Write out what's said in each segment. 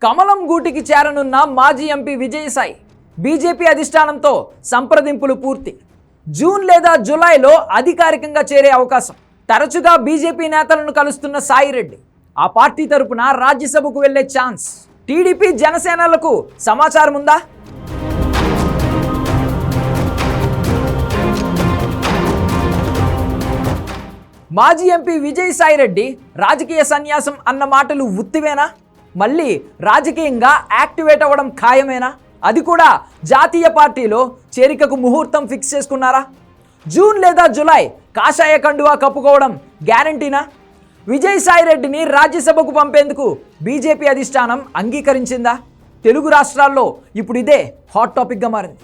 కమలం గూటికి చేరనున్న మాజీ ఎంపీ విజయసాయి బీజేపీ అధిష్టానంతో సంప్రదింపులు పూర్తి. జూన్ లేదా జూలైలో అధికారికంగా చేరే అవకాశం. తరచుగా బీజేపీ నేతలను కలుస్తున్న సాయిరెడ్డి ఆ పార్టీ తరపున రాజ్యసభకు వెళ్లే ఛాన్స్. టీడీపీ జనసేనలకు సమాచారం ఉందా? మాజీ ఎంపీ విజయసాయిరెడ్డి రాజకీయ సన్యాసం అన్న మాటలు ఉత్తివేనా? మళ్ళీ రాజకీయంగా యాక్టివేట్ అవ్వడం ఖాయమేనా? అది కూడా జాతీయ పార్టీలో చేరికకు ముహూర్తం ఫిక్స్ చేసుకున్నారా? జూన్ లేదా జూలై కాషాయ కండువా కప్పుకోవడం గ్యారంటీనా? విజయసాయిరెడ్డిని రాజ్యసభకు పంపేందుకు బీజేపీ అధిష్టానం అంగీకరించిందా? తెలుగు రాష్ట్రాల్లో ఇప్పుడు ఇదే హాట్ టాపిక్గా మారింది.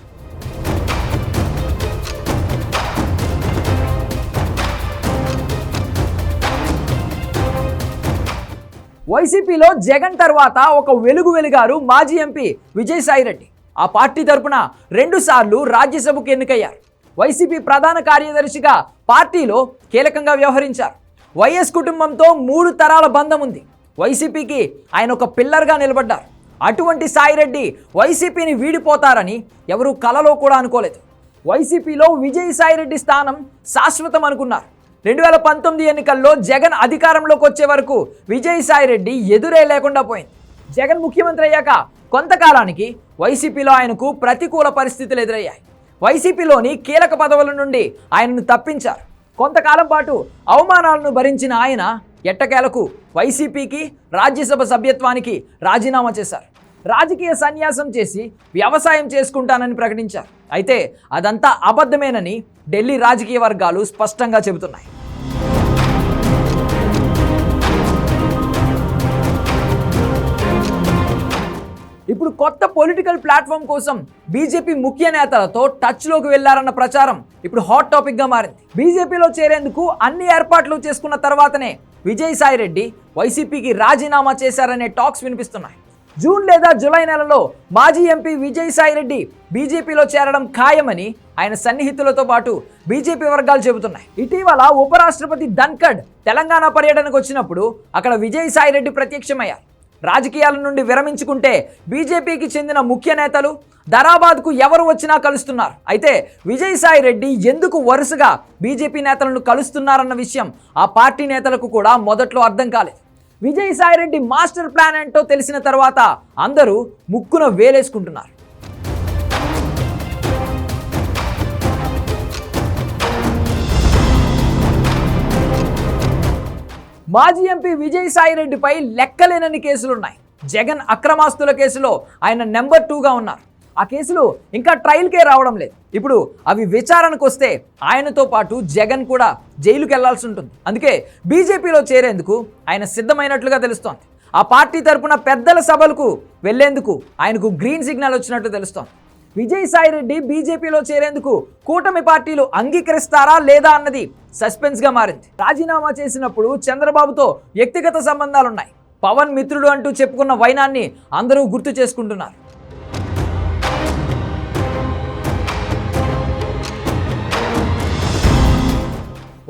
వైసీపీలో జగన్ తర్వాత ఒక వెలుగారు మాజీ ఎంపీ విజయసాయిరెడ్డి. ఆ పార్టీ తరపున 2 సార్లు రాజ్యసభకు ఎన్నికయ్యారు. వైసీపీ ప్రధాన కార్యదర్శిగా పార్టీలో కీలకంగా వ్యవహరించారు. వైఎస్ కుటుంబంతో 3 తరాల బంధం ఉంది. వైసీపీకి ఆయన ఒక పిల్లర్గా నిలబడ్డారు. అటువంటి సాయిరెడ్డి వైసీపీని వీడిపోతారని ఎవరూ కలలో కూడా అనుకోలేదు. వైసీపీలో విజయసాయిరెడ్డి స్థానం శాశ్వతం అనుకున్నారు. 2019 ఎన్నికల్లో జగన్ అధికారంలోకి వచ్చే వరకు విజయసాయిరెడ్డి ఎదురే లేకుండా పోయింది. జగన్ ముఖ్యమంత్రి అయ్యాక కొంతకాలానికి వైసీపీలో ఆయనకు ప్రతికూల పరిస్థితులు ఎదురయ్యాయి. వైసీపీలోని కీలక పదవుల నుండి ఆయనను తప్పించారు. కొంతకాలం పాటు అవమానాలను భరించిన ఆయన ఎట్టకేలకు వైసీపీకి రాజ్యసభ సభ్యత్వానికి రాజీనామా చేశారు. రాజకీయ సన్యాసం చేసి వ్యవసాయం చేసుకుంటానని ప్రకటించారు. అయితే అదంతా అబద్ధమేనని ఢిల్లీ రాజకీయ వర్గాలు స్పష్టంగా చెబుతున్నాయి. ఇప్పుడు కొత్త పొలిటికల్ ప్లాట్ఫామ్ కోసం బీజేపీ ముఖ్య నేతలతో టచ్లోకి వెళ్లారన్న ప్రచారం ఇప్పుడు హాట్ టాపిక్గా మారింది. బీజేపీలో చేరేందుకు అన్ని ఏర్పాట్లు చేసుకున్న తర్వాతనే విజయసాయిరెడ్డి వైసీపీకి రాజీనామా చేశారనే టాక్స్ వినిపిస్తున్నాయి. జూన్ లేదా జూలై నెలలో మాజీ ఎంపీ విజయసాయిరెడ్డి బీజేపీలో చేరడం ఖాయమని ఆయన సన్నిహితులతో పాటు బీజేపీ వర్గాలు చెబుతున్నాయి. ఇటీవల ఉపరాష్ట్రపతి ధన్ఖడ్ తెలంగాణ పర్యటనకు వచ్చినప్పుడు అక్కడ విజయసాయిరెడ్డి ప్రత్యక్షమయ్యారు. రాజకీయాల నుండి విరమించుకుంటే బీజేపీకి చెందిన ముఖ్య నేతలు ధరాబాద్కు ఎవరు వచ్చినా కలుస్తున్నారు. అయితే విజయసాయిరెడ్డి ఎందుకు వరుసగా బీజేపీ నేతలను కలుస్తున్నారన్న విషయం ఆ పార్టీ నేతలకు కూడా మొదట్లో అర్థం కాలేదు. విజయసాయిరెడ్డి మాస్టర్ ప్లాన్ ఏంటో తెలిసిన తర్వాత అందరూ ముక్కున వేలేసుకుంటున్నారు. మాజీ ఎంపీ విజయసాయిరెడ్డిపై లెక్కలేనన్ని కేసులున్నాయి. జగన్ అక్రమాస్తుల కేసులో ఆయన నెంబర్ 2గా ఉన్నారు. ఆ కేసులు ఇంకా ట్రయల్కే రావడం లేదు. ఇప్పుడు అవి విచారణకు వస్తే ఆయనతో పాటు జగన్ కూడా జైలుకి వెళ్లాల్సి ఉంటుంది. అందుకే బీజేపీలో చేరేందుకు ఆయన సిద్ధమైనట్లుగా తెలుస్తోంది. ఆ పార్టీ తరపున పెద్దల సభలకు వెళ్లేందుకు ఆయనకు గ్రీన్ సిగ్నల్ వచ్చినట్లు తెలుస్తోంది. విజయసాయిరెడ్డి బీజేపీలో చేరేందుకు కూటమి పార్టీలు అంగీకరిస్తారా లేదా అన్నది సస్పెన్స్గా మారింది. రాజీనామా చేసినప్పుడు చంద్రబాబుతో వ్యక్తిగత సంబంధాలున్నాయి. పవన్ మిత్రుడు అంటూ చెప్పుకున్న వైనాన్ని అందరూ గుర్తు చేసుకుంటున్నారు.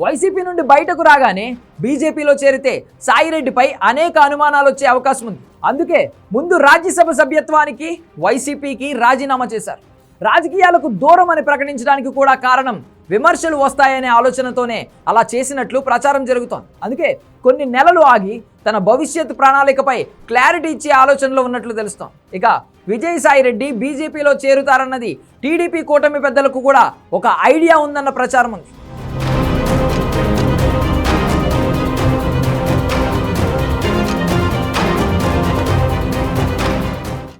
వైసీపీ నుండి బయటకు రాగానే బీజేపీలో చేరితే సాయిరెడ్డిపై అనేక అనుమానాలు వచ్చే అవకాశం ఉంది. అందుకే ముందు రాజ్యసభ సభ్యత్వానికి వైసీపీకి రాజీనామా చేశారు. రాజకీయాలకు దూరం అని ప్రకటించడానికి కూడా కారణం విమర్శలు వస్తాయనే ఆలోచనతోనే అలా చేసినట్లు ప్రచారం జరుగుతోంది. అందుకే కొన్ని నెలలు ఆగి తన భవిష్యత్ ప్రణాళికపై క్లారిటీ ఇచ్చే ఆలోచనలో ఉన్నట్లు తెలుస్తోంది. ఇక విజయసాయిరెడ్డి బీజేపీలో చేరుతారన్నది టీడీపీ కూటమి పెద్దలకు కూడా ఒక ఐడియా ఉందన్న ప్రచారం ఉంది.